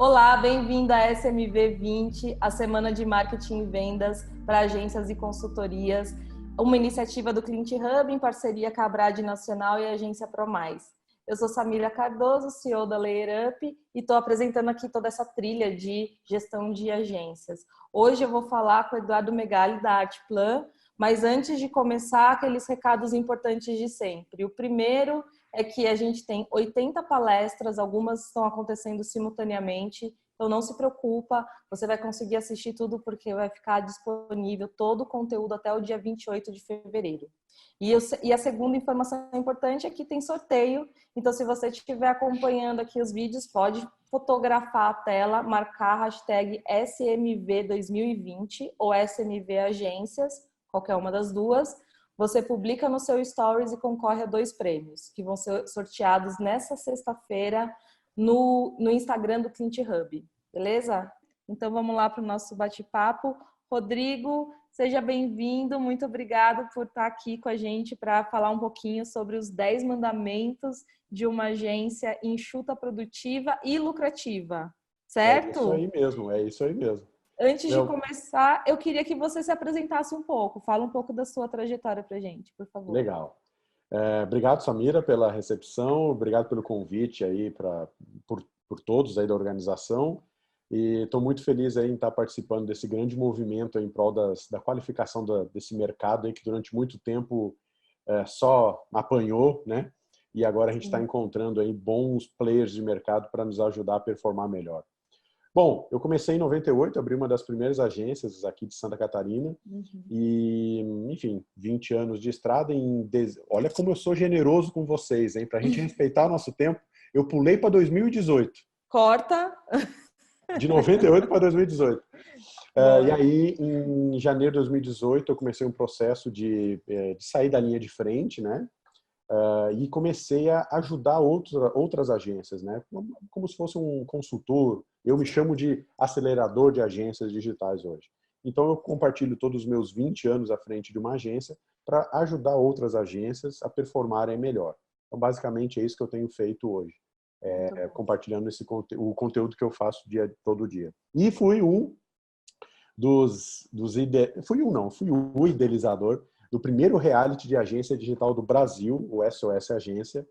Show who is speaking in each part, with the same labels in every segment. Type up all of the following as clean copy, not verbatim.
Speaker 1: Olá, bem-vindo à SMV20, a Semana de Marketing e Vendas para Agências e Consultorias, uma iniciativa do Client Hub em parceria com a Abrad Nacional e a Agência ProMais. Eu sou Samília Cardoso, CEO da Layer Up, e estou apresentando aqui toda essa trilha de gestão de agências. Hoje eu vou falar com o Eduardo Megali, da Artplan, mas antes de começar, aqueles recados importantes de sempre. O primeiro é que a gente tem 80 palestras, algumas estão acontecendo simultaneamente, então não se preocupa, você vai conseguir assistir tudo porque vai ficar disponível todo o conteúdo até o dia 28 de fevereiro. E a segunda informação importante é que tem sorteio, então se você estiver acompanhando aqui os vídeos, pode fotografar a tela, marcar a hashtag SMV2020 ou SMV Agências, qualquer uma das duas. Você publica no seu Stories e concorre a 2 prêmios, que vão ser sorteados nessa sexta-feira no Instagram do Client Hub, beleza? Então vamos lá para o nosso bate-papo. Rodrigo, seja bem-vindo, muito obrigado por estar aqui com a gente para falar um pouquinho sobre os 10 mandamentos de uma agência enxuta, produtiva e lucrativa,
Speaker 2: É isso
Speaker 1: certo?
Speaker 2: aí mesmo, é isso aí mesmo.
Speaker 1: Antes de
Speaker 2: Meu,
Speaker 1: começar, eu queria que você se apresentasse um pouco. Fala um pouco da sua trajetória para a gente, por favor.
Speaker 2: legal. Obrigado, Samira, pela recepção, obrigado pelo convite aí por todos aí da organização. E estou muito feliz aí em estar participando desse grande movimento aí em prol da qualificação desse mercado aí que durante muito tempo só apanhou, né? E agora a gente está encontrando aí bons players de mercado para nos ajudar a performar melhor. Bom, eu comecei em 98, abri uma das primeiras agências aqui de Santa Catarina e, enfim, 20 anos de estrada. Olha como eu sou generoso com vocês, hein? Para a gente respeitar o nosso tempo, eu pulei para 2018.
Speaker 1: Corta.
Speaker 2: De 98 para 2018. E
Speaker 1: Boa.
Speaker 2: aí, em janeiro de 2018, eu comecei um processo de sair da linha de frente, né? E comecei a ajudar outras agências, né? Como se fosse um consultor. Eu me chamo de acelerador de agências digitais hoje. Então, eu compartilho todos os meus 20 anos à frente de uma agência para ajudar outras agências a performarem melhor. Então, basicamente, é isso que eu tenho feito hoje, compartilhando o conteúdo que eu faço todo dia. E fui fui o idealizador do primeiro reality de agência digital do Brasil, o SOS Agência,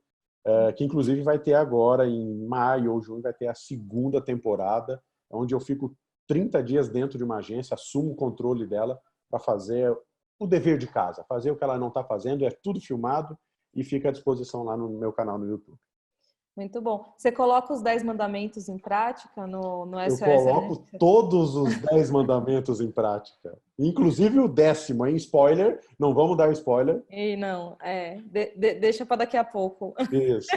Speaker 2: que inclusive vai ter agora, em maio ou junho, vai ter a segunda temporada, onde eu fico 30 dias dentro de uma agência, assumo o controle dela para fazer o dever de casa, fazer o que ela não está fazendo, é tudo filmado e fica à disposição lá no meu canal no YouTube.
Speaker 1: Muito bom. Você coloca os 10 mandamentos em prática no
Speaker 2: Eu
Speaker 1: SOS
Speaker 2: coloco
Speaker 1: Agência?
Speaker 2: todos os 10 mandamentos em prática. Inclusive o 10º, hein? Spoiler. Não vamos dar spoiler.
Speaker 1: E não, deixa para daqui a pouco.
Speaker 2: Isso.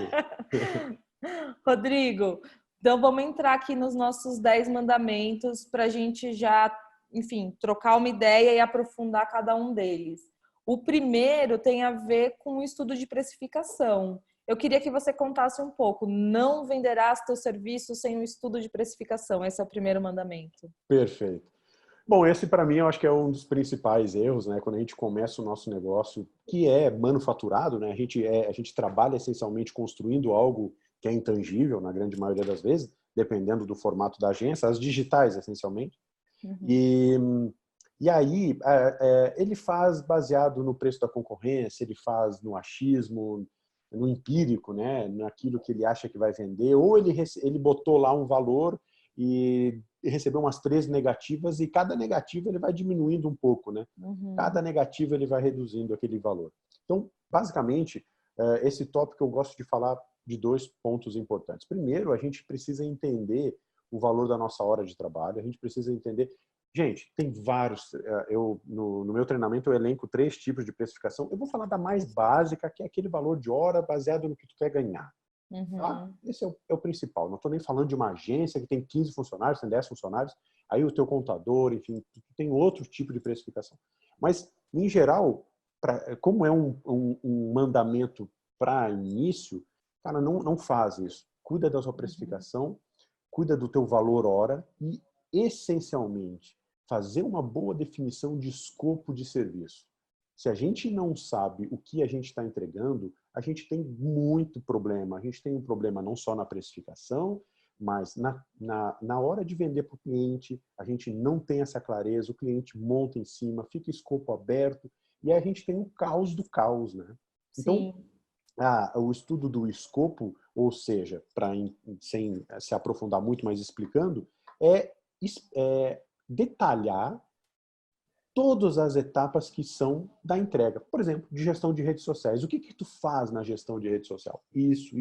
Speaker 1: Rodrigo, então vamos entrar aqui nos nossos 10 mandamentos para a gente já, enfim, trocar uma ideia e aprofundar cada um deles. O primeiro tem a ver com o estudo de precificação. Eu queria que você contasse um pouco. Não venderás teu serviço sem um estudo de precificação. Esse é o primeiro mandamento.
Speaker 2: Perfeito. Bom, esse para mim eu acho que é um dos principais erros, né? Quando a gente começa o nosso negócio, que é manufaturado, né? A gente trabalha essencialmente construindo algo que é intangível, na grande maioria das vezes, dependendo do formato da agência, as digitais, essencialmente. E, e aí, ele faz baseado no preço da concorrência, ele faz no achismo, no empírico, né? Naquilo que ele acha que vai vender, ou ele botou lá um valor e recebeu umas 3 negativas e cada negativa ele vai diminuindo um pouco, né? Cada negativa ele vai reduzindo aquele valor. Então, basicamente, esse tópico eu gosto de falar de 2 pontos importantes. Primeiro, a gente precisa entender o valor da nossa hora de trabalho, a gente precisa entender. Gente, tem vários. No meu treinamento eu elenco 3 tipos de precificação. Eu vou falar da mais básica, que é aquele valor de hora baseado no que tu quer ganhar. Tá? Esse é o principal. Não estou nem falando de uma agência que tem 15 funcionários, tem 10 funcionários, aí o teu contador, enfim, tem outro tipo de precificação. Mas, em geral, como é um mandamento para início, cara, não faz isso. Cuida da sua precificação, cuida do teu valor hora e, essencialmente, fazer uma boa definição de escopo de serviço. Se a gente não sabe o que a gente está entregando, a gente tem muito problema. A gente tem um problema não só na precificação, Mas na hora de vender para o cliente, a gente não tem essa clareza, o cliente monta em cima, fica escopo aberto, e aí a gente tem o caos do caos, né? Então,
Speaker 1: Sim.
Speaker 2: o estudo do escopo, ou seja, sem se aprofundar muito, mas explicando, é detalhar todas as etapas que são da entrega. Por exemplo, de gestão de redes sociais. O que que tu faz na gestão de rede social? Isso.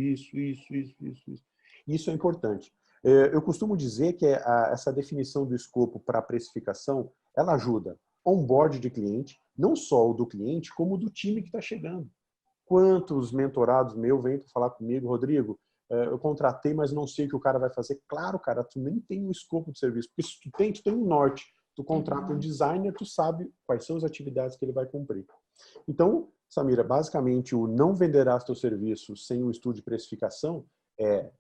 Speaker 2: Isso é importante. Eu costumo dizer que essa definição do escopo para a precificação, ela ajuda onboard de cliente, não só o do cliente, como o do time que está chegando. Quantos mentorados meus vêm para falar comigo, Rodrigo, eu contratei, mas não sei o que o cara vai fazer. Claro, cara, tu nem tem um escopo de serviço, porque se tu tem um norte, tu contrata um designer, tu sabe quais são as atividades que ele vai cumprir. Então, Samira, basicamente, o não venderás teu serviço sem um estudo de precificação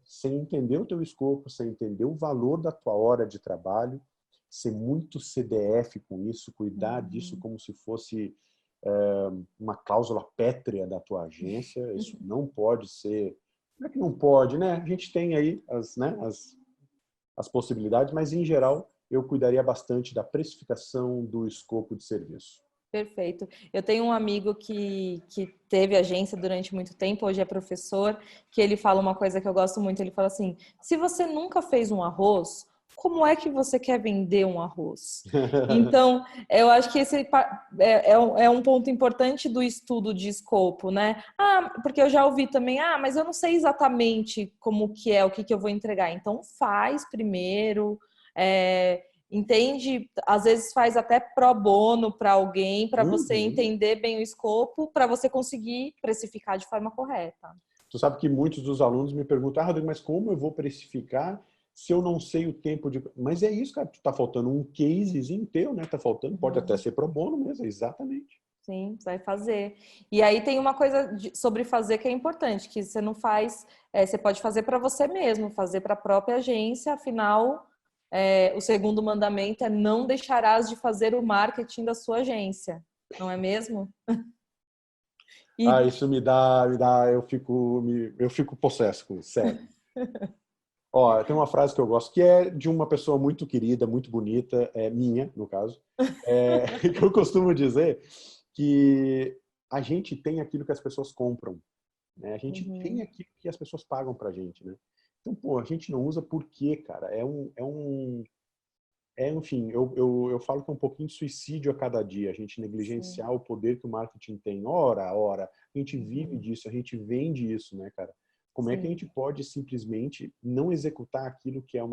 Speaker 2: sem entender o teu escopo, sem entender o valor da tua hora de trabalho, ser muito CDF com isso, cuidar disso como se fosse uma cláusula pétrea da tua agência. Isso não pode ser... Não é que não pode, né? A gente tem aí as possibilidades, mas, em geral, eu cuidaria bastante da precificação do escopo de serviço.
Speaker 1: Perfeito. Eu tenho um amigo que teve agência durante muito tempo, hoje é professor, que ele fala uma coisa que eu gosto muito. Ele fala assim: se você nunca fez um arroz, como é que você quer vender um arroz? Então, eu acho que esse é um ponto importante do estudo de escopo, né? Porque eu já ouvi também, mas eu não sei exatamente como que é, o que eu vou entregar. Então, faz primeiro, entende? Às vezes faz até pro bono para alguém, para você entender bem o escopo, para você conseguir precificar de forma correta.
Speaker 2: Tu sabe que muitos dos alunos me perguntam, Rodrigo, mas como eu vou precificar se eu não sei o tempo de... Mas é isso, cara, tu tá faltando um casezinho teu, né? Tá faltando, pode até ser pro bono mesmo, exatamente.
Speaker 1: Sim, vai fazer. E aí tem uma coisa sobre fazer que é importante, que você não faz, você pode fazer para você mesmo, fazer para a própria agência, afinal, o segundo mandamento é não deixarás de fazer o marketing da sua agência, não é mesmo?
Speaker 2: Isso me dá, eu fico possesso com isso, sério. Ó, tem uma frase que eu gosto, que é de uma pessoa muito querida, muito bonita, minha, no caso, que eu costumo dizer que a gente tem aquilo que as pessoas compram, né? A gente tem aquilo que as pessoas pagam pra gente, né? Então, pô, a gente não usa por quê, cara? Enfim, eu falo que é um pouquinho de suicídio a cada dia, a gente negligenciar o poder que o marketing tem. Ora, a gente vive disso, a gente vende isso, né, cara? Como é que a gente pode simplesmente não executar aquilo que é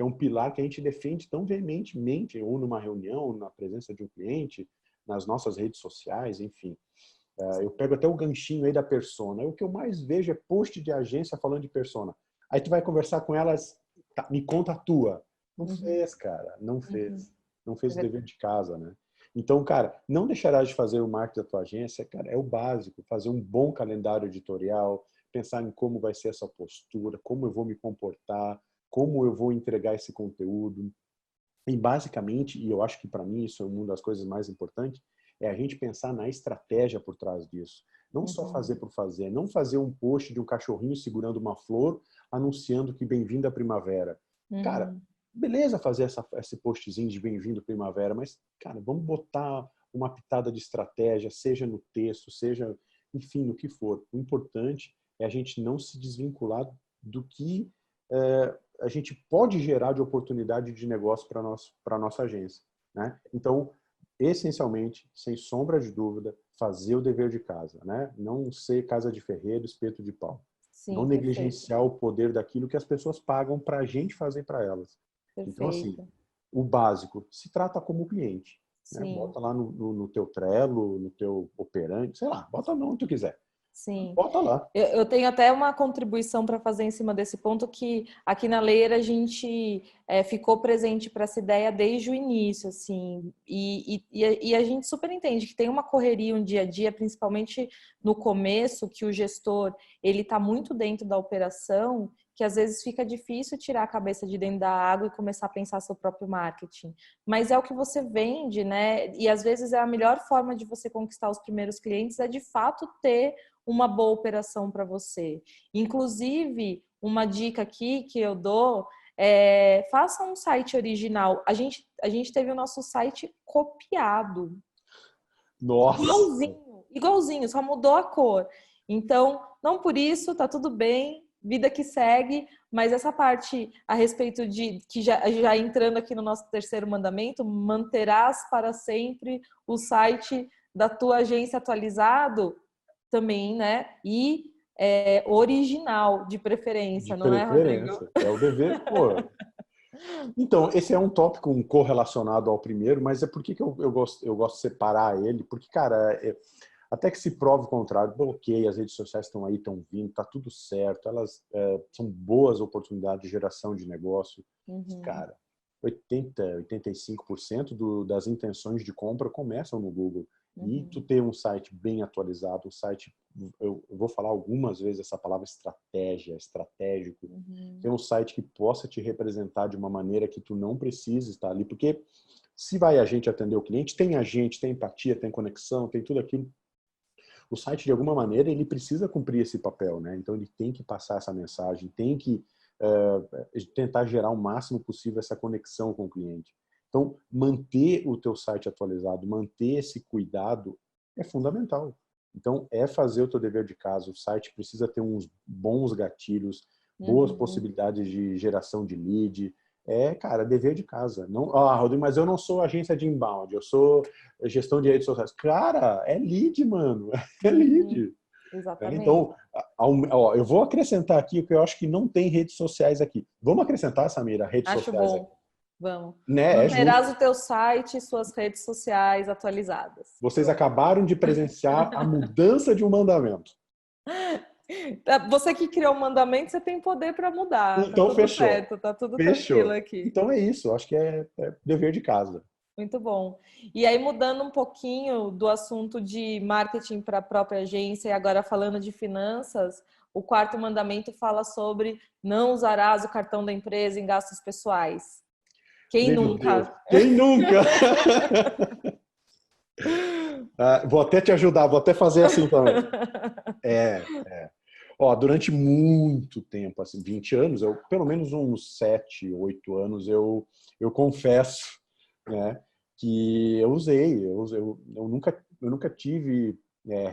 Speaker 2: um pilar que a gente defende tão veementemente, ou numa reunião, na presença de um cliente, nas nossas redes sociais, enfim. Eu pego até o ganchinho aí da persona. O que eu mais vejo é post de agência falando de persona. Aí tu vai conversar com elas, tá, me conta a tua. Não fez, cara. Não fez. Não fez o dever de casa, né? Então, cara, não deixarás de fazer o marketing da tua agência, cara, é o básico. Fazer um bom calendário editorial, pensar em como vai ser essa postura, como eu vou me comportar, como eu vou entregar esse conteúdo. E basicamente, e eu acho que para mim isso é uma das coisas mais importantes, é a gente pensar na estratégia por trás disso. Não só fazer por fazer, não fazer um post de um cachorrinho segurando uma flor, anunciando que bem-vindo à primavera. Cara, beleza fazer esse postzinho de bem-vindo primavera, mas, cara, vamos botar uma pitada de estratégia, seja no texto, seja, enfim, no que for. O importante é a gente não se desvincular do que a gente pode gerar de oportunidade de negócio para a nossa agência, né? Então, essencialmente, sem sombra de dúvida, fazer o dever de casa, né? Não ser casa de ferreiro, espeto de pau.
Speaker 1: Sim,
Speaker 2: Não negligenciar o poder daquilo que as pessoas pagam para a gente fazer para elas. Então, assim, o básico, se trata como cliente. Né? Bota lá no teu Trello, no teu Operante, sei lá, bota onde tu quiser.
Speaker 1: Sim.
Speaker 2: Bota lá.
Speaker 1: Eu tenho até uma contribuição para fazer em cima desse ponto, que aqui na Leira a gente ficou presente para essa ideia desde o início, assim, e a gente super entende que tem uma correria, um dia a dia, principalmente no começo, que o gestor ele está muito dentro da operação, que que às vezes fica difícil tirar a cabeça de dentro da água e começar a pensar seu próprio marketing. Mas é o que você vende, né? E às vezes é a melhor forma de você conquistar os primeiros clientes é de fato ter uma boa operação para você. Inclusive, uma dica aqui que eu dou faça um site original. A gente teve o nosso site copiado.
Speaker 2: Nossa!
Speaker 1: Igualzinho, só mudou a cor. Então, não por isso, tá tudo bem, vida que segue, mas essa parte a respeito de, que já entrando aqui no nosso terceiro mandamento, manterás para sempre o site da tua agência atualizado também, né? E original, de
Speaker 2: De
Speaker 1: preferência, não é, Rodrigo?
Speaker 2: preferência. É o dever, pô. Então, esse é um tópico correlacionado ao primeiro, mas é por que eu gosto de separar ele? Porque, cara, até que se prove o contrário, ok, as redes sociais estão aí, estão vindo, tá tudo certo, elas são boas oportunidades de geração de negócio.
Speaker 1: Uhum.
Speaker 2: Cara, 85% das intenções de compra começam no Google. E tu
Speaker 1: Uhum.
Speaker 2: ter um site bem atualizado, um site, eu vou falar algumas vezes essa palavra estratégia, estratégico,
Speaker 1: Uhum.
Speaker 2: ter um site que possa te representar de uma maneira que tu não precise estar ali, porque se vai a gente atender o cliente, tem empatia, tem conexão, tem tudo aquilo. O site, de alguma maneira, ele precisa cumprir esse papel, né? Então, ele tem que passar essa mensagem, tem que tentar gerar o máximo possível essa conexão com o cliente. Então, manter o teu site atualizado, manter esse cuidado é fundamental. Então, é fazer o teu dever de casa. O site precisa ter uns bons gatilhos, boas
Speaker 1: Uhum.
Speaker 2: possibilidades de geração de lead. Cara, dever de casa. Não, Rodrigo, mas eu não sou agência de inbound, eu sou gestão de redes sociais. Cara, é lead, mano. É
Speaker 1: Uhum.
Speaker 2: lead.
Speaker 1: Exatamente.
Speaker 2: Então, eu vou acrescentar aqui o que eu acho que não tem redes sociais aqui. Vamos acrescentar, Samira, redes
Speaker 1: Acho
Speaker 2: sociais aqui.
Speaker 1: bom. Vamos.
Speaker 2: Né? É
Speaker 1: Manterás
Speaker 2: justo.
Speaker 1: o teu site e suas redes sociais atualizadas.
Speaker 2: Vocês
Speaker 1: Pronto.
Speaker 2: acabaram de presenciar a mudança de um mandamento.
Speaker 1: Você que criou o mandamento, você tem poder para mudar. Tá
Speaker 2: Então,
Speaker 1: tudo
Speaker 2: fechou.
Speaker 1: certo, tá tudo tranquilo
Speaker 2: Fechou.
Speaker 1: aqui.
Speaker 2: Então é isso. Eu acho que é dever de casa.
Speaker 1: Muito bom. E aí, mudando um pouquinho do assunto de marketing para a própria agência e agora falando de finanças, o quarto mandamento fala sobre não usarás o cartão da empresa em gastos pessoais. Quem
Speaker 2: Meu Deus.
Speaker 1: nunca?
Speaker 2: Quem nunca? Vou até te ajudar, vou até fazer assim também. É. Ó, durante muito tempo, assim, 20 anos, pelo menos uns 7, 8 anos, eu confesso, né, que eu nunca tive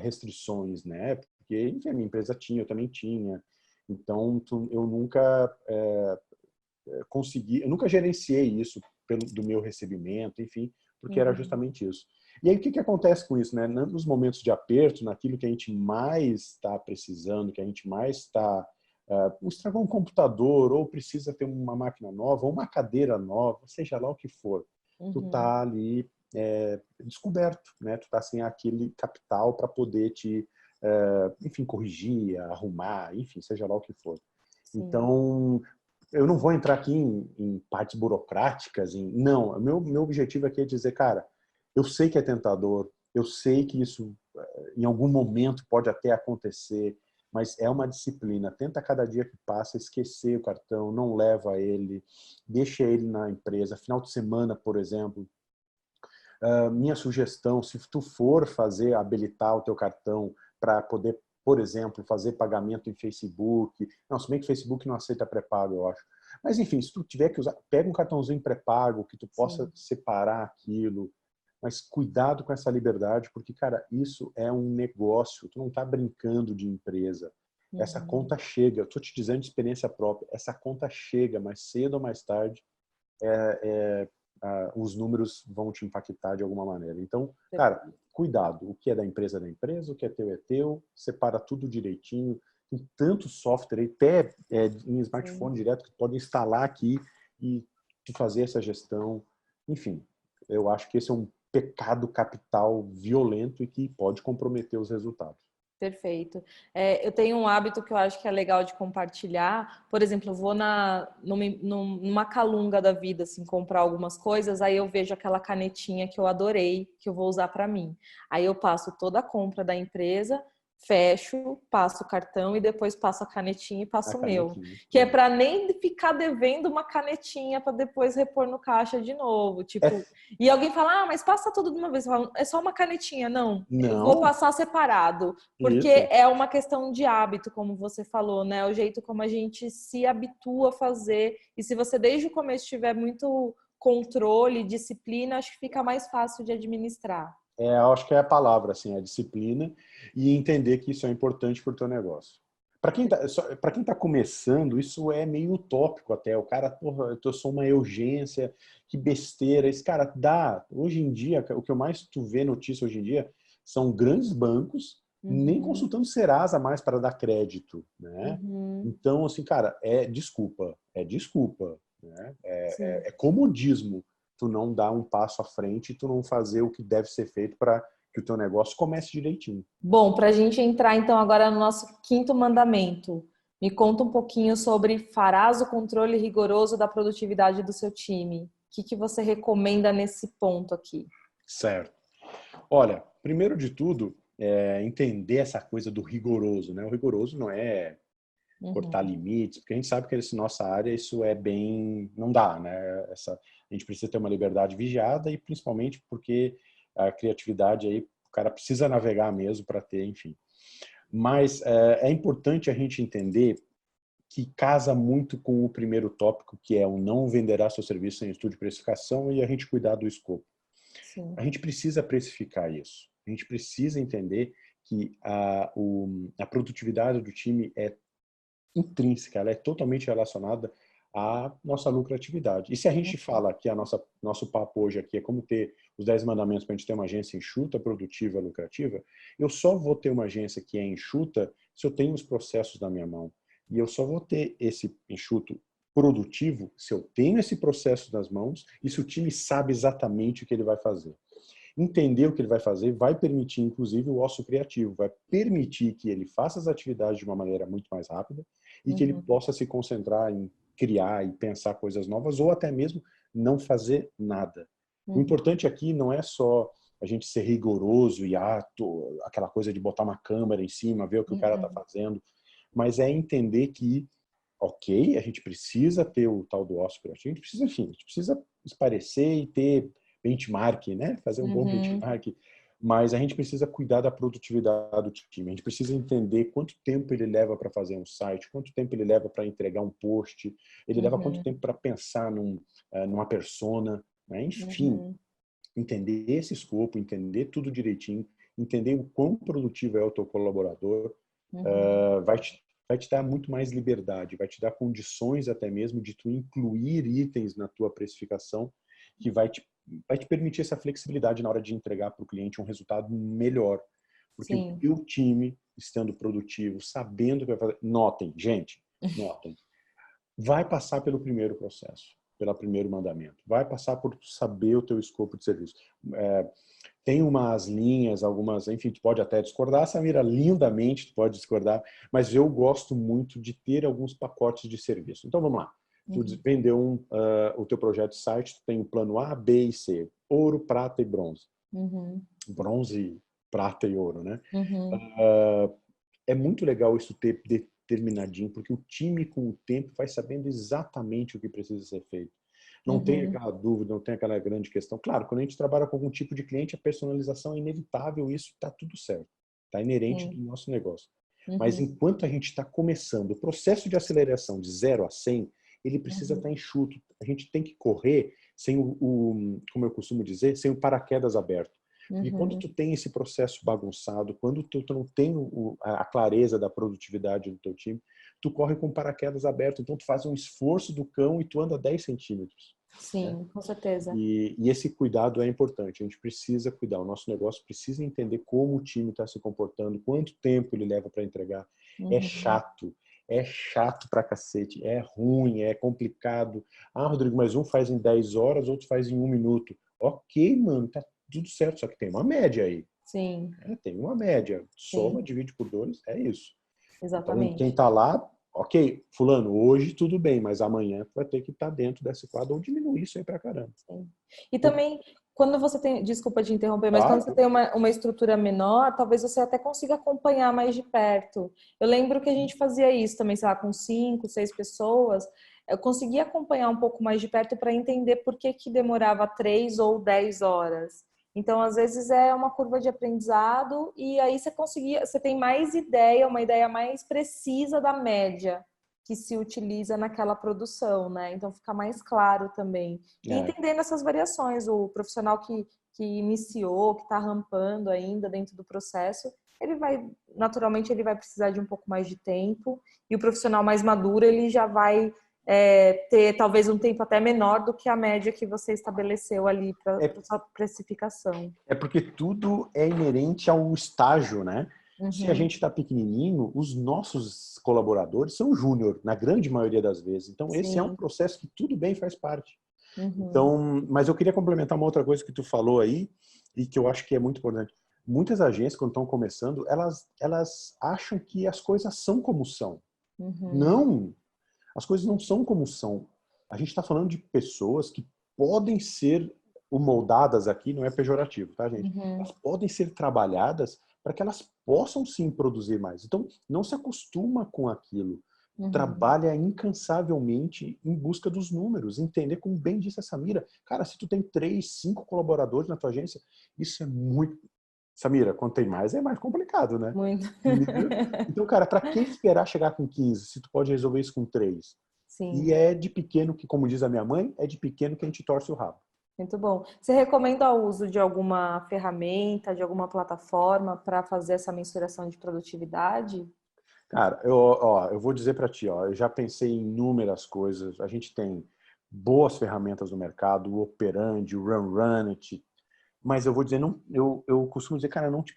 Speaker 2: restrições, né, porque, enfim, a minha empresa tinha, eu também tinha, então eu nunca eu nunca gerenciei isso do meu recebimento, enfim, porque era
Speaker 1: Uhum.
Speaker 2: justamente isso. E aí o que acontece com isso, né? Nos momentos de aperto, naquilo que a gente mais está precisando, que a gente mais está estragou um computador, ou precisa ter uma máquina nova, ou uma cadeira nova, seja lá o que for, tu
Speaker 1: Uhum.
Speaker 2: tá ali descoberto, né? Tu tá sem aquele capital para poder te, enfim, corrigir, arrumar, enfim, seja lá o que for.
Speaker 1: Sim.
Speaker 2: Então, eu não vou entrar aqui em partes burocráticas, não. Meu objetivo aqui é dizer, cara, eu sei que é tentador, eu sei que isso em algum momento pode até acontecer, mas é uma disciplina. Tenta cada dia que passa esquecer o cartão, não leva ele, deixa ele na empresa. Final de semana, por exemplo, minha sugestão, se tu for habilitar o teu cartão para poder, por exemplo, fazer pagamento em Facebook, não, se bem que Facebook não aceita pré-pago, eu acho. Mas enfim, se tu tiver que usar, pega um cartãozinho pré-pago que tu possa
Speaker 1: Sim.
Speaker 2: separar aquilo, mas cuidado com essa liberdade, porque, cara, isso é um negócio, tu não tá brincando de empresa. Essa
Speaker 1: Uhum.
Speaker 2: conta chega, eu tô te dizendo de experiência própria, essa conta chega mais cedo ou mais tarde, os números vão te impactar de alguma maneira. Então, cara,
Speaker 1: Perfeito.
Speaker 2: cuidado. O que é da empresa, o que é teu, separa tudo direitinho. Tem tanto software aí, até em
Speaker 1: Sim.
Speaker 2: smartphone direto, que tu pode instalar aqui e tu fazer essa gestão. Enfim, eu acho que esse é um pecado capital violento e que pode comprometer os resultados.
Speaker 1: Perfeito. Eu tenho um hábito que eu acho que é legal de compartilhar. Por exemplo, eu vou numa Calunga da vida, assim, comprar algumas coisas, aí eu vejo aquela canetinha que eu adorei, que eu vou usar para mim. Aí eu passo toda a compra da empresa fecho, passo o cartão e depois passo a canetinha e passo o meu. Que
Speaker 2: é
Speaker 1: é para nem ficar devendo uma canetinha para depois repor no caixa de novo. Tipo, e alguém fala, mas passa tudo de uma vez. Eu falo, é só uma canetinha. Não, eu vou passar separado. Porque
Speaker 2: isso.
Speaker 1: é uma questão de hábito, como você falou, né? O jeito como a gente se habitua a fazer. E se você desde o começo tiver muito controle, disciplina, acho que fica mais fácil de administrar.
Speaker 2: Acho que é a palavra, assim, a disciplina e entender que isso é importante para o teu negócio. Para quem tá começando, isso é meio utópico até. O cara, porra, eu sou uma urgência, que besteira. Esse cara dá. Hoje em dia, o que eu mais tu vê notícia hoje em dia são grandes bancos nem consultando Serasa mais para dar crédito, né? Então, assim, cara, é desculpa, né? É comodismo tu não dar um passo à frente e tu não fazer o que deve ser feito para que o teu negócio comece direitinho.
Speaker 1: Bom, para a gente entrar então agora no nosso quinto mandamento, me conta um pouquinho sobre farás o controle rigoroso da produtividade do seu time. O que você recomenda nesse ponto aqui?
Speaker 2: Certo. Olha, primeiro de tudo, entender essa coisa do rigoroso, né? O rigoroso não é cortar limites, porque a gente sabe que nessa nossa área isso é bem... não dá, né? A gente precisa ter uma liberdade vigiada e principalmente porque a criatividade aí, o cara precisa navegar mesmo para ter, enfim. Mas é importante a gente entender que casa muito com o primeiro tópico, que é o não venderá seu serviço sem estudo de precificação e a gente cuidar do escopo.
Speaker 1: Sim.
Speaker 2: A gente precisa precificar isso. A gente precisa entender que a produtividade do time é intrínseca, ela é totalmente relacionada à nossa lucratividade. E se a gente fala que nosso papo hoje aqui é como ter os 10 mandamentos para a gente ter uma agência enxuta, produtiva, lucrativa, eu só vou ter uma agência que é enxuta se eu tenho os processos na minha mão. E eu só vou ter esse enxuto produtivo se eu tenho esse processo nas mãos e se o time sabe exatamente o que ele vai fazer. Entender o que ele vai fazer vai permitir, inclusive, o ócio criativo, vai permitir que ele faça as atividades de uma maneira muito mais rápida e que ele possa se concentrar em criar e pensar coisas novas ou até mesmo não fazer nada. O importante aqui não é só a gente ser rigoroso e aquela coisa de botar uma câmera em cima, ver o que o cara está fazendo, mas é entender que, ok, a gente precisa ter o tal do ócio criativo, a gente precisa, enfim, a gente precisa esparecer e ter benchmark, né? Fazer um bom benchmark, mas a gente precisa cuidar da produtividade do time. A gente precisa entender quanto tempo ele leva para fazer um site, quanto tempo ele leva para entregar um post, ele leva quanto tempo para pensar numa persona, né? Enfim, entender esse escopo, entender tudo direitinho, entender o quão produtivo é o teu colaborador, vai te dar muito mais liberdade, vai te dar condições até mesmo de tu incluir itens na tua precificação que vai te permitir essa flexibilidade na hora de entregar para o cliente um resultado melhor. Porque o teu time, estando produtivo, sabendo o que vai fazer... Notem, gente, notem. Vai passar pelo primeiro processo, pelo primeiro mandamento. Vai passar por saber o teu escopo de serviço. Tem umas linhas, algumas... Enfim, tu pode até discordar, Samira, lindamente tu pode discordar, mas eu gosto muito de ter alguns pacotes de serviço. Então, vamos lá. Tu vendeu o teu projeto de site, tu tem o plano A, B e C. Ouro, prata e bronze. Bronze, prata e ouro, né? É muito legal isso ter determinadinho, porque o time, com o tempo, vai sabendo exatamente o que precisa ser feito. Não tem aquela dúvida, não tem aquela grande questão. Claro, quando a gente trabalha com algum tipo de cliente, a personalização é inevitável, isso está tudo certo. Está inerente do nosso negócio. Mas enquanto a gente está começando o processo de aceleração de 0 a 100, ele precisa estar enxuto. A gente tem que correr sem como eu costumo dizer, sem o paraquedas aberto. E quando tu tem esse processo bagunçado, quando tu não tem a clareza da produtividade do teu time, tu corre com o paraquedas aberto. Então tu faz um esforço do cão e tu anda 10 centímetros.
Speaker 1: Sim, com certeza.
Speaker 2: E esse cuidado é importante. A gente precisa cuidar. O nosso negócio precisa entender como o time está se comportando, quanto tempo ele leva para entregar. É chato. É chato pra cacete, é ruim, é complicado. Ah, Rodrigo, mas um faz em 10 horas, outro faz em 1 minuto. Ok, mano, tá tudo certo, só que tem uma média aí.
Speaker 1: Sim.
Speaker 2: Tem uma média. Soma, divide por 2, é isso.
Speaker 1: Exatamente.
Speaker 2: Então, quem tá lá, ok, fulano, hoje tudo bem, mas amanhã tu vai ter que estar dentro desse quadro ou diminuir isso aí pra caramba.
Speaker 1: Sim. E também, quando você tem, desculpa te interromper, mas quando
Speaker 2: Claro.
Speaker 1: você tem uma estrutura menor, talvez você até consiga acompanhar mais de perto. Eu lembro que a gente fazia isso também, sei lá, com 5, 6 pessoas. Eu conseguia acompanhar um pouco mais de perto para entender por que que demorava 3 ou 10 horas. Então, às vezes é uma curva de aprendizado e aí você tem mais ideia, uma ideia mais precisa da média que se utiliza naquela produção, né? Então fica mais claro também. E
Speaker 2: É.
Speaker 1: entendendo essas variações, o profissional que iniciou, que está rampando ainda dentro do processo, naturalmente, ele vai precisar de um pouco mais de tempo, e o profissional mais maduro, ele já vai ter talvez um tempo até menor do que a média que você estabeleceu ali para a sua precificação.
Speaker 2: É porque tudo é inerente ao estágio, né? Se a
Speaker 1: Uhum.
Speaker 2: gente está pequenininho, os nossos colaboradores são júnior, na grande maioria das vezes. Então, esse é um
Speaker 1: Sim.
Speaker 2: processo que tudo bem faz parte.
Speaker 1: Uhum.
Speaker 2: Então, mas eu queria complementar uma outra coisa que tu falou aí e que eu acho que é muito importante. Muitas agências, quando estão começando, elas acham que as coisas são como são.
Speaker 1: Uhum.
Speaker 2: Não! As coisas não são como são. A gente está falando de pessoas que podem ser moldadas aqui, não é pejorativo, tá, gente?
Speaker 1: Uhum.
Speaker 2: Elas podem ser trabalhadas para que elas possam sim produzir mais. Então, não se acostuma com aquilo.
Speaker 1: Uhum.
Speaker 2: Trabalha incansavelmente em busca dos números, entender, como bem disse a Samira, cara, se tu tem 3, 5 colaboradores na tua agência, isso é muito... Samira, quando tem mais, é mais complicado, né?
Speaker 1: Muito.
Speaker 2: Entendeu? Então, cara, para que esperar chegar com 15 se tu pode resolver isso com 3? E
Speaker 1: Sim.
Speaker 2: é de pequeno que, como diz a minha mãe, é de pequeno que a gente torce o rabo.
Speaker 1: Muito bom. Você recomenda o uso de alguma ferramenta, de alguma plataforma para fazer essa mensuração de produtividade?
Speaker 2: Cara, eu vou dizer para ti, ó, eu já pensei em inúmeras coisas. A gente tem boas ferramentas no mercado, o Operandi, o RunRunit, mas eu vou dizer, não, eu costumo dizer, cara, não te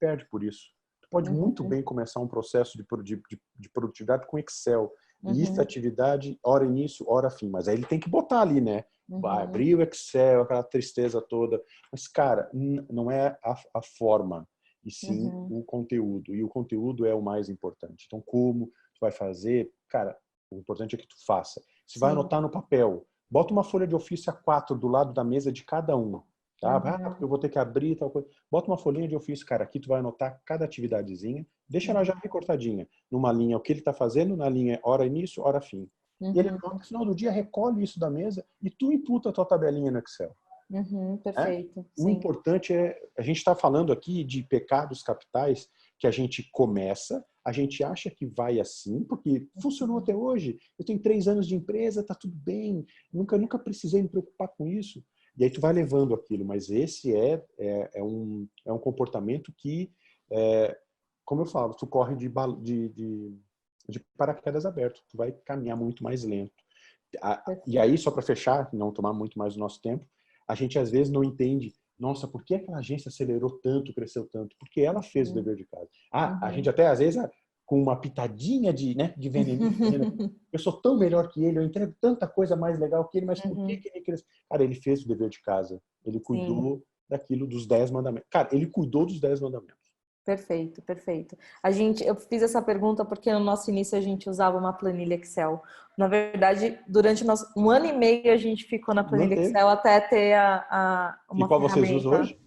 Speaker 2: perde por isso. Tu pode muito
Speaker 1: Uhum,
Speaker 2: bem começar um processo de produtividade com Excel. Lista,
Speaker 1: uhum,
Speaker 2: atividade, hora início, hora fim. Mas aí ele tem que botar ali, né? Vai
Speaker 1: uhum,
Speaker 2: abrir o Excel, aquela tristeza toda. Mas, cara, não é a forma, e sim
Speaker 1: uhum.
Speaker 2: o conteúdo. E o conteúdo é o mais importante. Então, como tu vai fazer? Cara, o importante é que tu faça. Se vai
Speaker 1: Sim.
Speaker 2: anotar no papel, bota uma folha de ofício A4 do lado da mesa de cada um. Tá? Ah, porque
Speaker 1: Uhum,
Speaker 2: eu vou ter que abrir tal coisa. Bota uma folhinha de ofício, cara. Aqui tu vai anotar cada atividadezinha. Deixa ela já
Speaker 1: uhum,
Speaker 2: recortadinha. Numa linha o que ele está fazendo, na linha hora início, hora fim. E ele,
Speaker 1: uhum,
Speaker 2: no final do dia, recolhe isso da mesa e tu imputa a tua tabelinha no Excel.
Speaker 1: uhum.
Speaker 2: Né?
Speaker 1: Perfeito.
Speaker 2: O
Speaker 1: Sim.
Speaker 2: importante é, a gente está falando aqui de pecados capitais que a gente começa, a gente acha que vai assim, porque funcionou
Speaker 1: Uhum,
Speaker 2: até hoje. Eu tenho 3 anos de empresa, tá tudo bem, nunca precisei me preocupar com isso. E aí tu vai levando aquilo, mas esse é um comportamento que, como eu falo, tu corre de paraquedas aberto, tu vai caminhar muito mais lento. E
Speaker 1: perfeito.
Speaker 2: aí, só para fechar, não tomar muito mais do nosso tempo, a gente às vezes não entende, nossa, por que aquela agência acelerou tanto, cresceu tanto? Porque ela fez o
Speaker 1: Uhum,
Speaker 2: dever de casa. A gente
Speaker 1: uhum.
Speaker 2: até às vezes, com uma pitadinha de veneninho, dizendo, eu sou tão melhor que ele, eu entrego tanta coisa mais legal que ele, mas por que
Speaker 1: Uhum.
Speaker 2: ele cresceu? Cara, ele fez o dever de casa. Ele
Speaker 1: Sim.
Speaker 2: cuidou daquilo dos 10 mandamentos. Cara, ele cuidou dos 10 mandamentos.
Speaker 1: Perfeito, perfeito. Eu fiz essa pergunta porque no nosso início a gente usava uma planilha Excel. Na verdade, durante um ano e meio a gente ficou na planilha
Speaker 2: Manteve.
Speaker 1: Excel até ter
Speaker 2: E
Speaker 1: uma
Speaker 2: qual vocês usam
Speaker 1: ferramenta.
Speaker 2: hoje?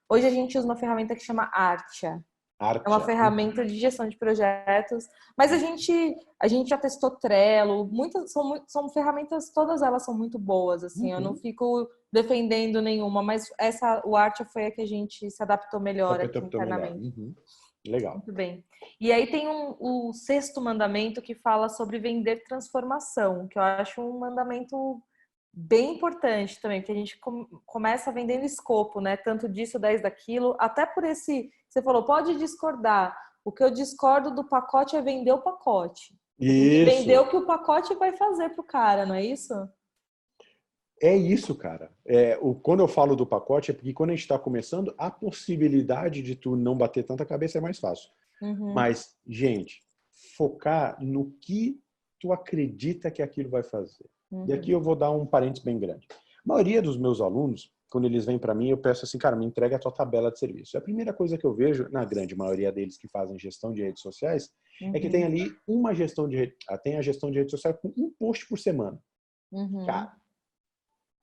Speaker 1: Hoje a gente usa uma ferramenta que chama Artia. É uma
Speaker 2: Artia.
Speaker 1: ferramenta de gestão de projetos, mas a gente já testou Trello, muitas são ferramentas, todas elas são muito boas, assim, eu não
Speaker 2: Uhum.
Speaker 1: fico defendendo nenhuma, mas o Artia foi a que a gente se adaptou melhor aqui
Speaker 2: Adaptou melhor.
Speaker 1: internamente.
Speaker 2: Uhum. Legal.
Speaker 1: Muito bem. E aí tem o sexto mandamento que fala sobre vender transformação, que eu acho um mandamento bem importante também, que a gente começa vendendo escopo, né? Tanto disso, 10 daquilo, até por você falou, pode discordar. O que eu discordo do pacote é vender o pacote. Você tem que vender
Speaker 2: Isso.
Speaker 1: o que o pacote vai fazer pro cara, não é isso?
Speaker 2: É isso, cara. Quando eu falo do pacote, é porque quando a gente está começando, a possibilidade de tu não bater tanta cabeça é mais fácil.
Speaker 1: Uhum,
Speaker 2: Mas, gente, focar no que tu acredita que aquilo vai fazer. E aqui
Speaker 1: uhum,
Speaker 2: eu vou dar um parênteses bem grande. A maioria dos meus alunos, quando eles vêm para mim, eu peço assim, cara, me entrega a tua tabela de serviço. A primeira coisa que eu vejo, na grande maioria deles que fazem gestão de redes sociais, é que tem
Speaker 1: uhum,
Speaker 2: ali tem a gestão de redes sociais com um post por semana.
Speaker 1: uhum.
Speaker 2: Cara,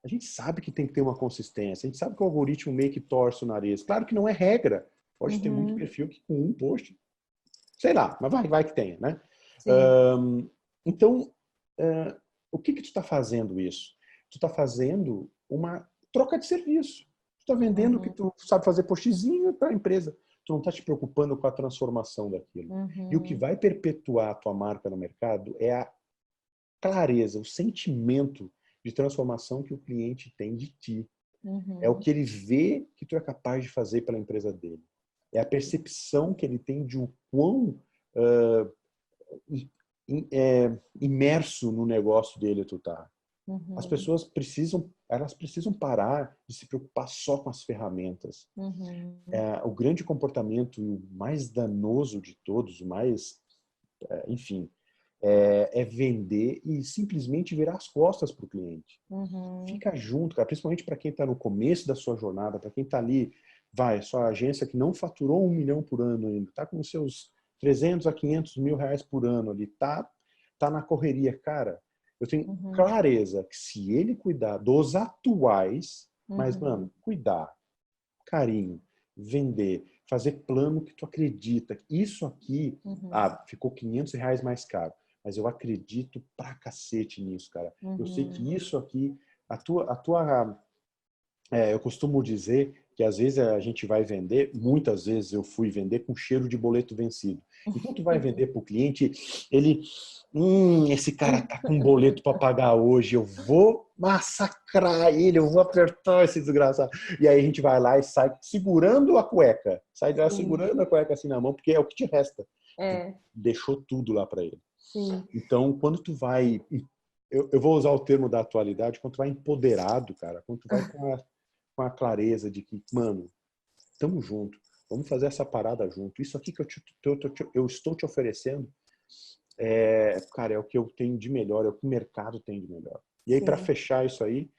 Speaker 2: A gente sabe que tem que ter uma consistência. A gente sabe que o algoritmo meio que torce o nariz. Claro que não é regra. Pode ter muito perfil que com um post, sei lá, mas vai que tenha, né?
Speaker 1: Sim.
Speaker 2: Então, o que tu está fazendo isso? Tu está fazendo uma troca de serviço. Tu está vendendo que tu sabe fazer postzinho para a empresa. Tu não está te preocupando com a transformação daquilo. E o que vai perpetuar a tua marca no mercado é a clareza, o sentimento de transformação que o cliente tem de ti. É o que ele vê que tu é capaz de fazer pela empresa dele. É a percepção que ele tem de o quão imerso no negócio dele tu tá. As pessoas precisam parar de se preocupar só com as ferramentas. O grande comportamento e o mais danoso de todos, o mais, enfim, é vender e simplesmente virar as costas para o cliente. Fica junto, cara, principalmente para quem está no começo da sua jornada, para quem está ali, sua agência que não faturou 1 milhão por ano ainda, está com seus 300 a 500 mil reais por ano ali, tá na correria. Cara, eu tenho clareza que se ele cuidar dos atuais, mas, mano, cuidar, carinho, vender, fazer plano que tu acredita. Isso aqui, ficou 500 reais mais caro, mas eu acredito pra cacete nisso, cara. Eu sei que isso aqui, eu costumo dizer que às vezes a gente vai vender, muitas vezes eu fui vender com cheiro de boleto vencido. Então tu vai vender para o cliente, ele, esse cara tá com um boleto para pagar hoje, eu vou massacrar ele, eu vou apertar esse desgraçado. E aí a gente vai lá e sai segurando a cueca, sai de lá segurando a cueca assim na mão, porque é o que te resta. Deixou tudo lá para ele.
Speaker 1: Sim.
Speaker 2: Então, quando tu vai, eu vou usar o termo da atualidade, quando tu vai empoderado, cara, quando tu vai com a clareza de que, mano, tamo junto, vamos fazer essa parada junto. Isso aqui que eu estou te oferecendo, cara, é o que eu tenho de melhor, é o que o mercado tem de melhor. E aí, para fechar isso aí,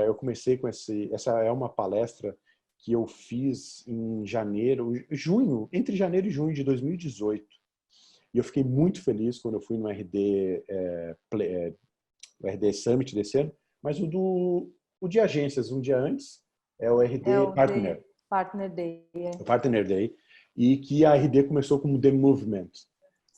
Speaker 2: eu comecei com essa é uma palestra que eu fiz em junho, entre janeiro e junho de 2018. E eu fiquei muito feliz quando eu fui no RD Summit desse ano, mas o de agências, um dia antes, é o RD Partner.
Speaker 1: Partner Day.
Speaker 2: O Partner Day. E que a RD começou como The Movement,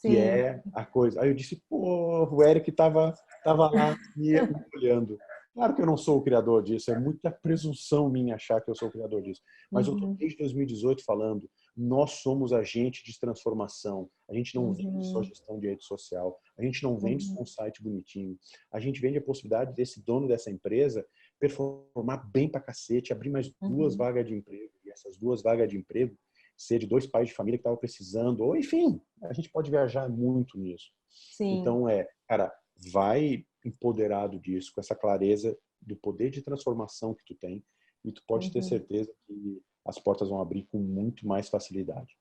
Speaker 2: que é a coisa. Aí eu disse, pô, o Eric tava lá me olhando. Claro que eu não sou o criador disso, é muita presunção minha achar que eu sou o criador disso. Mas eu estou desde 2018 falando, nós somos agente de transformação. A gente não vende só gestão de rede social, a gente não vende só um site bonitinho. A gente vende a possibilidade desse dono dessa empresa performar bem pra cacete, abrir mais 2 vagas de emprego, e essas 2 vagas de emprego ser de 2 pais de família que estavam precisando, ou enfim, a gente pode viajar muito nisso.
Speaker 1: Sim.
Speaker 2: Então, cara, vai empoderado disso, com essa clareza do poder de transformação que tu tem, e tu pode ter certeza que as portas vão abrir com muito mais facilidade.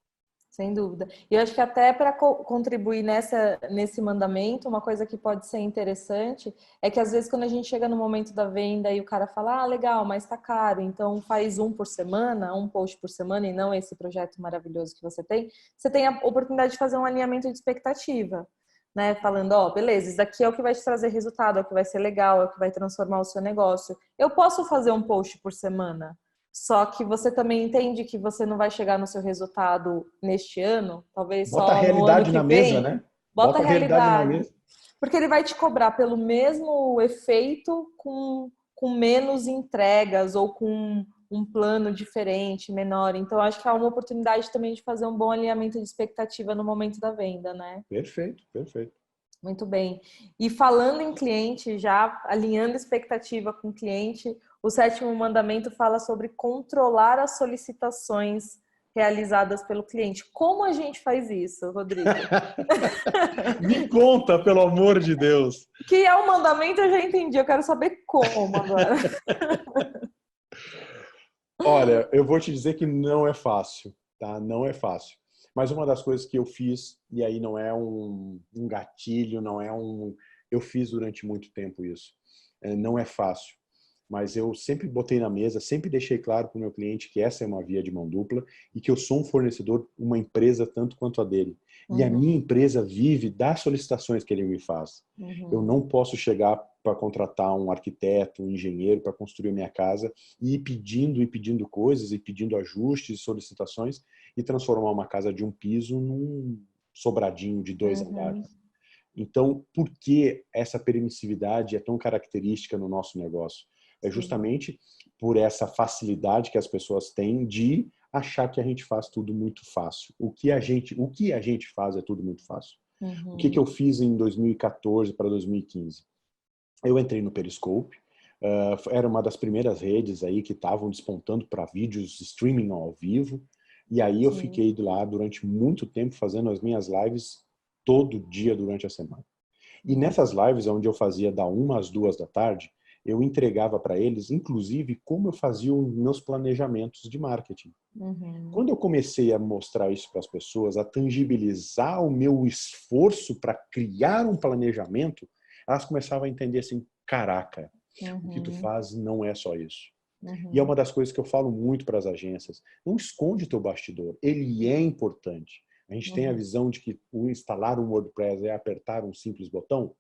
Speaker 1: Sem dúvida. E eu acho que até para contribuir nesse mandamento, uma coisa que pode ser interessante é que às vezes quando a gente chega no momento da venda e o cara fala, legal, mas tá caro, então faz um por semana, um post por semana e não esse projeto maravilhoso que você tem a oportunidade de fazer um alinhamento de expectativa, né? Falando, beleza, isso daqui é o que vai te trazer resultado, é o que vai ser legal, é o que vai transformar o seu negócio. Eu posso fazer um post por semana? Só que você também entende que você não vai chegar no seu resultado neste ano, talvez
Speaker 2: Bota a
Speaker 1: só no ano
Speaker 2: realidade
Speaker 1: que
Speaker 2: na
Speaker 1: vem.
Speaker 2: mesa, né?
Speaker 1: Bota a
Speaker 2: realidade na
Speaker 1: realidade.
Speaker 2: mesa.
Speaker 1: Porque ele vai te cobrar pelo mesmo efeito com menos entregas ou com um plano diferente, menor. Então, acho que há uma oportunidade também de fazer um bom alinhamento de expectativa no momento da venda, né?
Speaker 2: Perfeito, perfeito.
Speaker 1: Muito bem. E falando em cliente, já alinhando expectativa com o cliente, o 7º mandamento fala sobre controlar as solicitações realizadas pelo cliente. Como a gente faz isso, Rodrigo?
Speaker 2: Me conta, pelo amor de Deus.
Speaker 1: Que é o mandamento, eu já entendi. Eu quero saber como agora.
Speaker 2: Olha, eu vou te dizer que não é fácil, tá? Não é fácil. Mas uma das coisas que eu fiz, e aí não é um gatilho, não é um... Eu fiz durante muito tempo isso. Não é fácil. Mas eu sempre botei na mesa, sempre deixei claro para o meu cliente que essa é uma via de mão dupla e que eu sou um fornecedor, uma empresa tanto quanto a dele. E a
Speaker 1: Uhum.
Speaker 2: minha empresa vive das solicitações que ele me faz. Eu
Speaker 1: Uhum.
Speaker 2: não posso chegar para contratar um arquiteto, um engenheiro para construir minha casa e ir pedindo coisas, e pedindo ajustes, solicitações e transformar uma casa de um piso num sobradinho de 2 andares.
Speaker 1: Uhum.
Speaker 2: Então, por que essa permissividade é tão característica no nosso negócio? É
Speaker 1: Sim.
Speaker 2: justamente por essa facilidade que as pessoas têm de achar que a gente faz tudo muito fácil. O que a gente faz é tudo muito fácil. O que
Speaker 1: Uhum.
Speaker 2: eu fiz em 2014 para 2015? Eu entrei no Periscope, era uma das primeiras redes aí que estavam despontando para vídeos streaming ao vivo, e aí eu
Speaker 1: Sim.
Speaker 2: fiquei lá durante muito tempo fazendo as minhas lives todo dia durante a semana. E
Speaker 1: Uhum.
Speaker 2: nessas lives, onde eu fazia da 1 às 2 da tarde, eu entregava para eles, inclusive, como eu fazia os meus planejamentos de marketing.
Speaker 1: Uhum.
Speaker 2: Quando eu comecei a mostrar isso para as pessoas, a tangibilizar o meu esforço para criar um planejamento, elas começavam a entender assim, caraca, o que tu
Speaker 1: Uhum.
Speaker 2: faz não é só isso. E é
Speaker 1: Uhum.
Speaker 2: uma das coisas que eu falo muito para as agências. Não esconde teu bastidor. Ele é importante. A gente tem a
Speaker 1: Uhum.
Speaker 2: visão de que o instalar um WordPress é apertar um simples botão.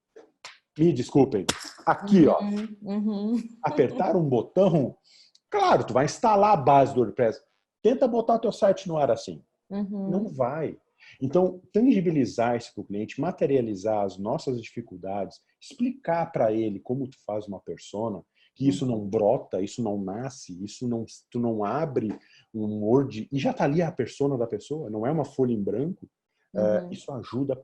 Speaker 2: Me desculpem. Aqui, ó,
Speaker 1: Uhum. Uhum.
Speaker 2: apertar um botão. Claro, tu vai instalar a base do WordPress. Tenta botar teu site no ar assim. Não
Speaker 1: Uhum.
Speaker 2: vai. Então, tangibilizar isso para o cliente, materializar as nossas dificuldades, explicar para ele como tu faz uma persona, que isso não
Speaker 1: Uhum.
Speaker 2: brota, isso não nasce, tu não abre um Word e já está ali a persona da pessoa, não é uma folha em branco,
Speaker 1: Uhum.
Speaker 2: isso ajuda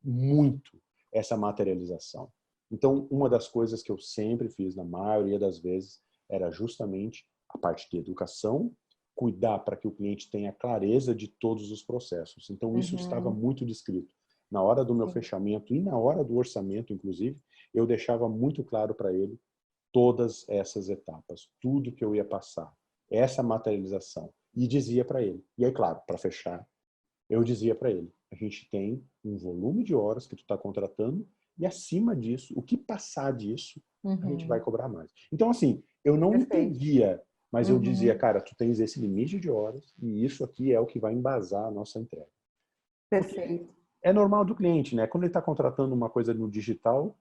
Speaker 2: muito essa materialização. Então, uma das coisas que eu sempre fiz, na maioria das vezes, era justamente a parte de educação, cuidar para que o cliente tenha clareza de todos os processos. Então, isso estava
Speaker 1: Uhum.
Speaker 2: muito descrito. Na hora do meu
Speaker 1: Sim.
Speaker 2: fechamento e na hora do orçamento, inclusive, eu deixava muito claro para ele todas essas etapas, tudo que eu ia passar, essa materialização. E dizia para ele. E aí, claro, para fechar, eu dizia para ele, a gente tem um volume de horas que tu está contratando e acima disso, o que passar disso, a gente vai
Speaker 1: Uhum.
Speaker 2: cobrar mais. Então, assim, eu não
Speaker 1: Perfeito.
Speaker 2: impedia, mas eu dizia,
Speaker 1: Uhum.
Speaker 2: cara, tu tens esse limite de horas e isso aqui é o que vai embasar a nossa entrega. Porque
Speaker 1: Perfeito.
Speaker 2: é normal do cliente, né? Quando ele está contratando uma coisa no digital,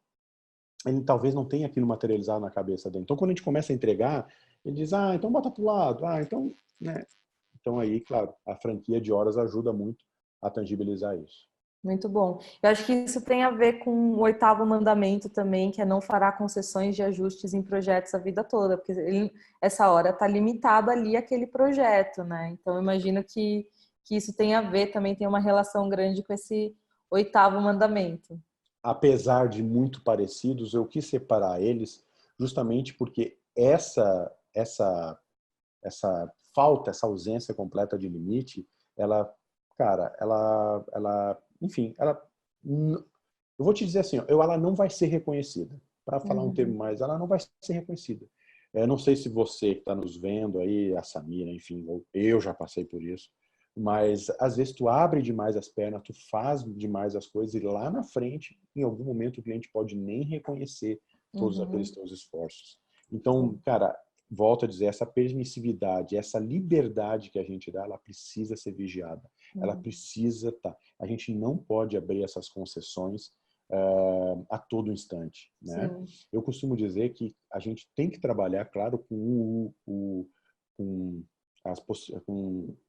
Speaker 2: ele talvez não tenha aquilo materializado na cabeça dele. Então, quando a gente começa a entregar, ele diz, ah, então bota para o lado, ah, então, né? Então aí, claro, a franquia de horas ajuda muito a tangibilizar isso.
Speaker 1: Muito bom. Eu acho que isso tem a ver com o oitavo mandamento também, que é não fará concessões de ajustes em projetos a vida toda, porque essa hora está limitado ali aquele projeto, né? Então, eu imagino que isso tem a ver, também tem uma relação grande com esse oitavo mandamento.
Speaker 2: Apesar de muito parecidos, eu quis separar eles justamente porque essa falta, essa ausência completa de limite, ela, cara, enfim, eu vou te dizer assim, ó, ela não vai ser reconhecida. Para falar um termo
Speaker 1: Uhum.
Speaker 2: mais, ela não vai ser reconhecida. Eu não sei se você que está nos vendo aí, a Samira, enfim, eu já passei por isso, mas às vezes tu abre demais as pernas, tu faz demais as coisas e lá na frente, em algum momento, o cliente pode nem reconhecer todos aqueles
Speaker 1: Uhum.
Speaker 2: teus esforços. Então,
Speaker 1: Sim.
Speaker 2: cara, volto a dizer, essa permissividade, essa liberdade que a gente dá, ela precisa ser vigiada. Ela
Speaker 1: Uhum.
Speaker 2: precisa estar. A gente não pode abrir essas concessões a todo instante, né?
Speaker 1: Sim.
Speaker 2: Eu costumo dizer que a gente tem que trabalhar, claro, com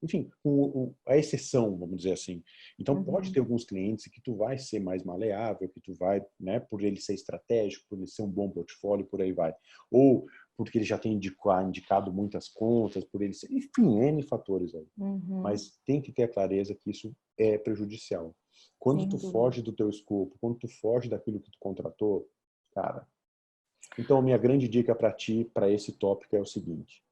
Speaker 2: enfim, com a exceção, vamos dizer assim. Então, pode ter
Speaker 1: Uhum.
Speaker 2: alguns clientes que tu vai ser mais maleável, que tu vai, né, por ele ser estratégico, por ele ser um bom portfólio, por aí vai. Ou porque ele já tem indicado muitas contas, por ele ser, enfim, N fatores aí.
Speaker 1: Uhum.
Speaker 2: Mas tem que ter a clareza que isso é prejudicial. Quando tu
Speaker 1: Sem dúvida.
Speaker 2: foge do teu escopo, quando tu foge daquilo que tu contratou, cara. Então, a minha grande dica para ti, para esse tópico é o seguinte: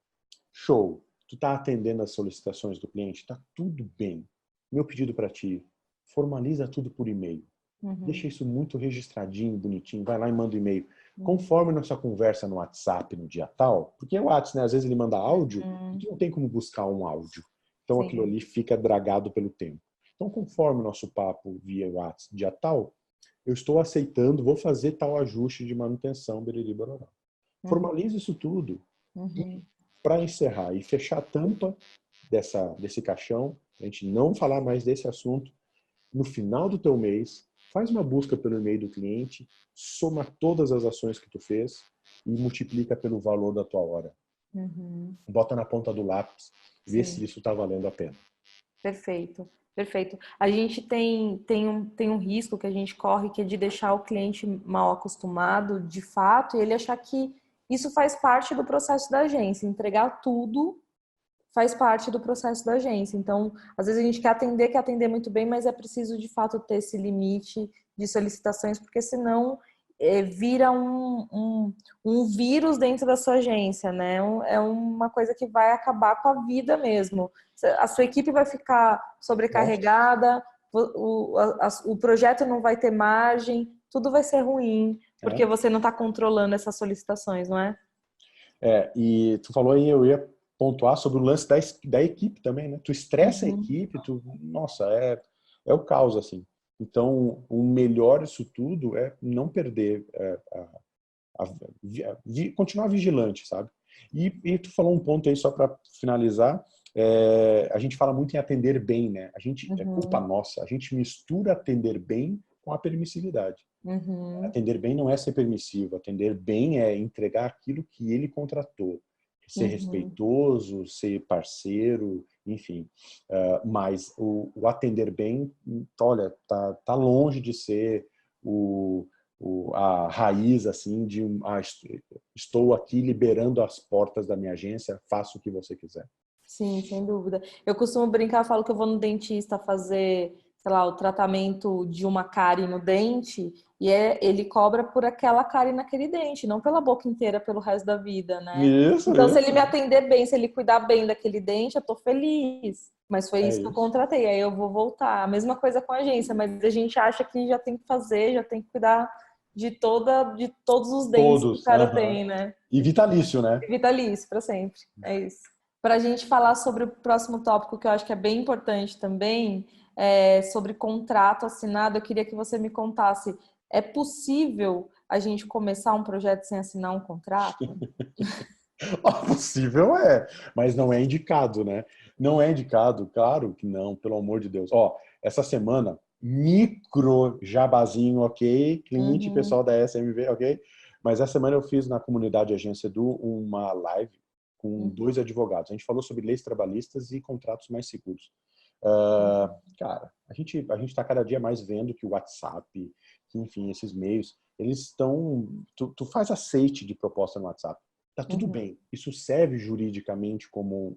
Speaker 2: show, tu tá atendendo as solicitações do cliente, tá tudo bem. Meu pedido para ti, formaliza tudo por e-mail.
Speaker 1: Uhum.
Speaker 2: Deixa isso muito registradinho, bonitinho, vai lá e manda um e-mail.
Speaker 1: Uhum.
Speaker 2: Conforme nossa conversa no WhatsApp no dia tal, porque o WhatsApp, né, às vezes ele manda áudio e
Speaker 1: Uhum.
Speaker 2: tu não tem como buscar um áudio. Então aquilo
Speaker 1: Sim.
Speaker 2: ali fica dragado pelo tempo. Então, conforme o nosso papo via WhatsApp dia tal, eu estou aceitando, vou fazer tal ajuste de manutenção, beriri, bororó.
Speaker 1: Uhum.
Speaker 2: Formalize isso tudo. E
Speaker 1: Uhum.
Speaker 2: para encerrar e fechar a tampa desse caixão, a gente não falar mais desse assunto, no final do teu mês, faz uma busca pelo e-mail do cliente, soma todas as ações que tu fez e multiplica pelo valor da tua hora. Bota na ponta do lápis, vê se isso está valendo a pena.
Speaker 1: Perfeito, perfeito. A gente tem um risco que a gente corre, que é de deixar o cliente mal acostumado, de fato, e ele achar que isso faz parte do processo da agência. Entregar tudo faz parte do processo da agência. Então, às vezes a gente quer atender muito bem, mas é preciso, de fato, ter esse limite de solicitações, porque senão vira um vírus dentro da sua agência, né? É uma coisa que vai acabar com a vida mesmo. A sua equipe vai ficar sobrecarregada, o projeto não vai ter margem, tudo vai ser ruim, porque você não está controlando essas solicitações, não é?
Speaker 2: E tu falou aí, eu ia pontuar sobre o lance da equipe também, né? Tu estressa a equipe, nossa, é o caos, assim. Então, o melhor disso tudo é não perder, continuar vigilante, sabe? E tu falou um ponto aí, só para finalizar, a gente fala muito em atender bem, né? É culpa nossa, a gente mistura atender bem com a permissividade. Atender bem não é ser permissivo, atender bem é entregar aquilo que ele contratou. Ser respeitoso, ser parceiro, enfim. Mas o atender bem, olha, tá longe de ser a raiz, assim, de estou aqui liberando as portas da minha agência, faça o que você quiser.
Speaker 1: Sim, sem dúvida. Eu costumo brincar, falo que eu vou no dentista fazer, sei lá, o tratamento de uma cárie no dente e ele cobra por aquela cárie naquele dente, não pela boca inteira, pelo resto da vida, né? Então, se ele me atender bem, se ele cuidar bem daquele dente, eu tô feliz. Mas foi isso que eu contratei, aí eu vou voltar. A mesma coisa com a agência, mas a gente acha que já tem que fazer, já tem que cuidar de todos os dentes que o cara tem, né?
Speaker 2: E vitalício, né?
Speaker 1: E vitalício, para sempre. É isso. Para a gente falar sobre o próximo tópico, que eu acho que é bem importante também, sobre contrato assinado, eu queria que você me contasse, é possível a gente começar um projeto sem assinar um contrato?
Speaker 2: Possível mas não é indicado, né? Não é indicado, claro que não, pelo amor de Deus. Essa semana, micro jabazinho, ok? Cliente, pessoal da SMV, ok? Mas essa semana eu fiz na comunidade Agência Edu uma live com 2 advogados. A gente falou sobre leis trabalhistas e contratos mais seguros. Cara, a gente está cada dia mais vendo que o WhatsApp, que, enfim, esses meios, eles estão... Tu faz aceite de proposta no WhatsApp. Tá tudo bem. Isso serve juridicamente como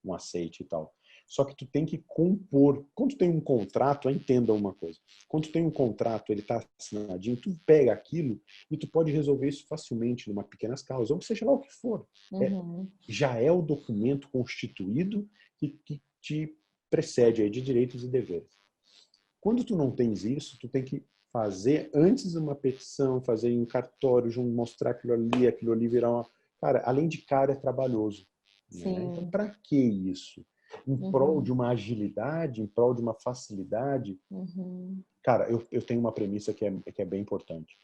Speaker 2: um aceite e tal. Só que tu tem que compor. Quando tu tem um contrato, entenda uma coisa. Quando tu tem um contrato, ele tá assinadinho, tu pega aquilo e tu pode resolver isso facilmente numa pequenas causas, ou seja lá o que for. Já é o documento constituído que te precede aí de direitos e deveres. Quando tu não tens isso, tu tem que fazer antes uma petição, fazer em cartório, mostrar aquilo ali virar uma... Cara, além de caro, é trabalhoso. Né? Então, para que isso? Em prol de uma agilidade, em prol de uma facilidade. Cara, eu tenho uma premissa que é bem importante.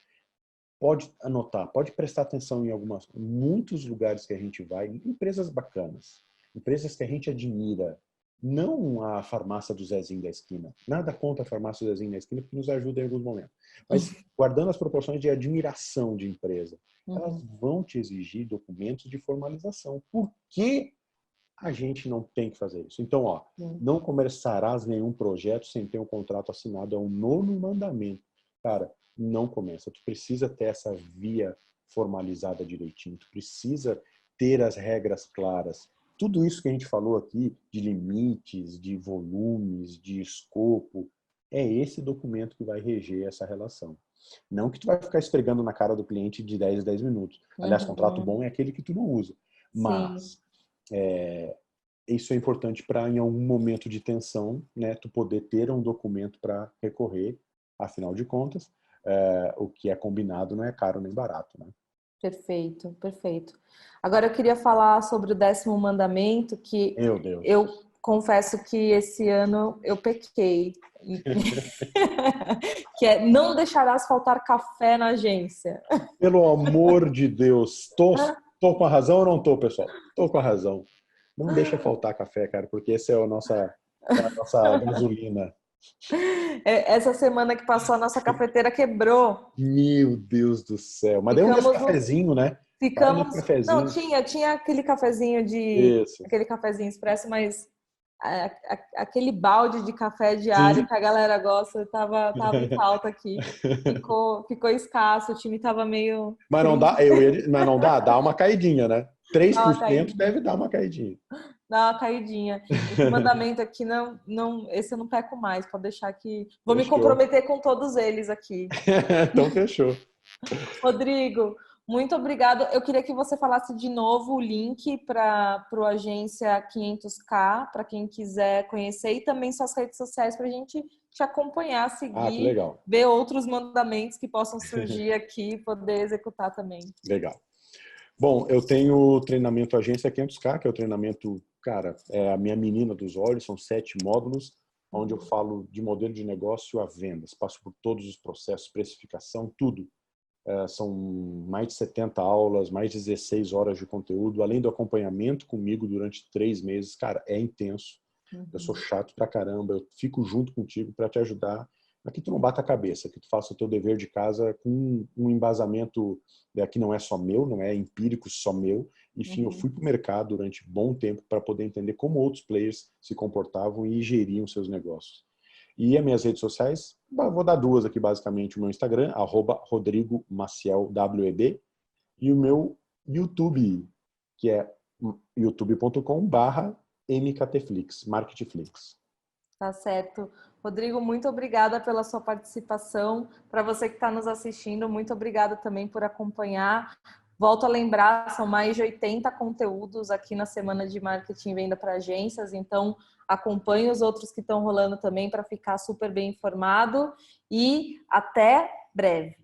Speaker 2: Pode anotar, pode prestar atenção em muitos lugares que a gente vai, empresas bacanas, empresas que a gente admira. Não a farmácia do Zezinho da esquina. Nada contra a farmácia do Zezinho da esquina, porque nos ajuda em alguns momentos. Mas guardando as proporções de admiração de empresa, elas vão te exigir documentos de formalização. Por que a gente não tem que fazer isso? Então, não começarás nenhum projeto sem ter um contrato assinado. É o 9º mandamento. Cara, não começa. Tu precisa ter essa via formalizada direitinho. Tu precisa ter as regras claras. Tudo isso que a gente falou aqui, de limites, de volumes, de escopo, é esse documento que vai reger essa relação. Não que tu vai ficar esfregando na cara do cliente de 10 em 10 minutos. Aliás, contrato bom é aquele que tu não usa. Mas isso é importante para, em algum momento de tensão, né, tu poder ter um documento para recorrer. Afinal de contas, o que é combinado não é caro nem barato, né?
Speaker 1: Perfeito, perfeito. Agora eu queria falar sobre o 10º mandamento, que
Speaker 2: Meu Deus.
Speaker 1: eu confesso que esse ano eu pequei. Que é: não deixarás faltar café na agência.
Speaker 2: Pelo amor de Deus. Tô com a razão ou não tô, pessoal? Tô com a razão. Não deixa faltar café, cara, porque essa é a nossa gasolina.
Speaker 1: Essa semana que passou, a nossa cafeteira quebrou.
Speaker 2: Meu Deus do céu. Mas deu um cafezinho, né? Vai nesse
Speaker 1: Não,
Speaker 2: cafezinho.
Speaker 1: tinha aquele cafezinho
Speaker 2: Isso.
Speaker 1: aquele cafezinho expresso, mas aquele balde de café diário
Speaker 2: Sim.
Speaker 1: que a galera gosta tava em falta aqui. Ficou escasso, o time tava meio
Speaker 2: Mas não dá,
Speaker 1: triste.
Speaker 2: mas não dá, dá uma caidinha, né?
Speaker 1: Dá uma
Speaker 2: 3%
Speaker 1: caidinha.
Speaker 2: deve dar uma caidinha.
Speaker 1: Dá uma caidinha. Esse mandamento aqui esse eu não peco mais, pode deixar que vou me
Speaker 2: Fechou.
Speaker 1: comprometer com todos eles aqui.
Speaker 2: Então fechou.
Speaker 1: Rodrigo, muito obrigado. Eu queria que você falasse de novo o link para o Agência 500K, para quem quiser conhecer, e também suas redes sociais para a gente te acompanhar,
Speaker 2: Que
Speaker 1: seguir,
Speaker 2: legal.
Speaker 1: ver outros mandamentos que possam surgir aqui e poder executar também.
Speaker 2: Legal. Bom, eu tenho o treinamento Agência 500K, que é o treinamento, cara, é a minha menina dos olhos, são 7 módulos, onde eu falo de modelo de negócio a vendas, passo por todos os processos, precificação, tudo. São mais de 70 aulas, mais de 16 horas de conteúdo, além do acompanhamento comigo durante 3 meses. Cara, é intenso. Eu sou chato pra caramba, eu fico junto contigo para te ajudar a que tu não bata a cabeça, que tu faça o teu dever de casa com um embasamento que não é só meu, não é empírico só meu. Enfim, eu fui para o mercado durante bom tempo para poder entender como outros players se comportavam e geriam seus negócios. E as minhas redes sociais, vou dar 2 aqui basicamente, o meu Instagram, @RodrigoMacielWEB, e o meu YouTube, que é youtube.com/MKTflix, Marketflix.
Speaker 1: Tá certo. Rodrigo, muito obrigada pela sua participação. Para você que está nos assistindo, muito obrigada também por acompanhar. Volto a lembrar, são mais de 80 conteúdos aqui na Semana de Marketing e Venda para Agências, então acompanhe os outros que estão rolando também para ficar super bem informado e até breve.